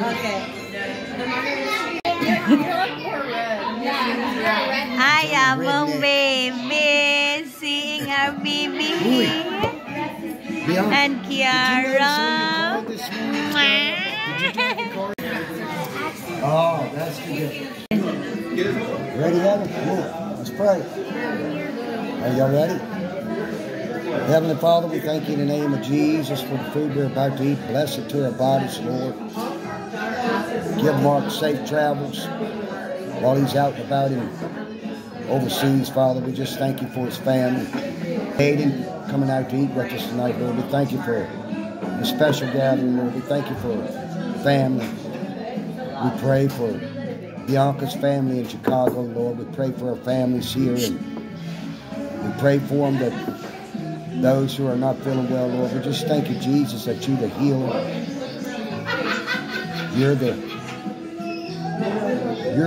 Okay. Hi, Among baby. Seeing our baby and Kiara. Oh, that's good. Ready, Adam? Come on, let's pray. Are y'all ready? Heavenly Father, we thank you in the name of Jesus for the food we're about to eat. Bless it to our bodies, Lord. Give Mark safe travels while he's out and about in overseas, Father. We just thank you for his family. Hayden coming out to eat with us tonight, Lord. We thank you for the special gathering, Lord. We thank you for family. We pray for Bianca's family in Chicago, Lord. We pray for our families here, and we pray for them, that those who are not feeling well, Lord. We just thank you, Jesus, that you're the healer. You're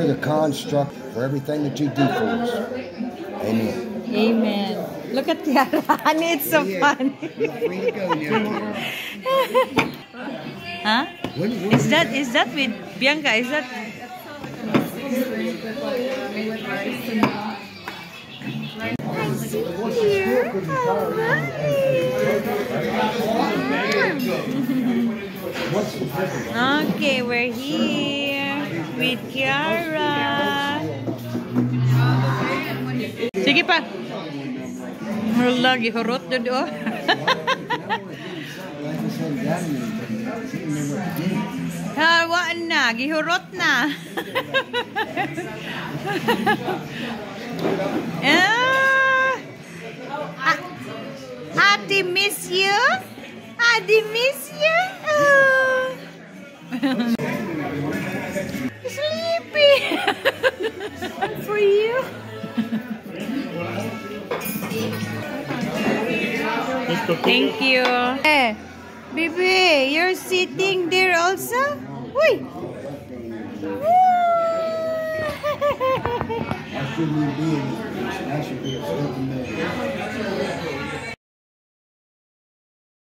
the construct for everything that you do for us. Amen. Amen. Look at Kiara. Honey, it's so funny. Huh? Is that with Bianca? Is that? Okay, we're here with Kiara. Sige pa. Lagi hurot doon. Hawaan na, gihurot na. Ate miss you? Ate miss you? Sleepy. For you. Thank you. Hey, baby, you're sitting there also? Wait. I shouldn't be in it. I should be a sleeping man.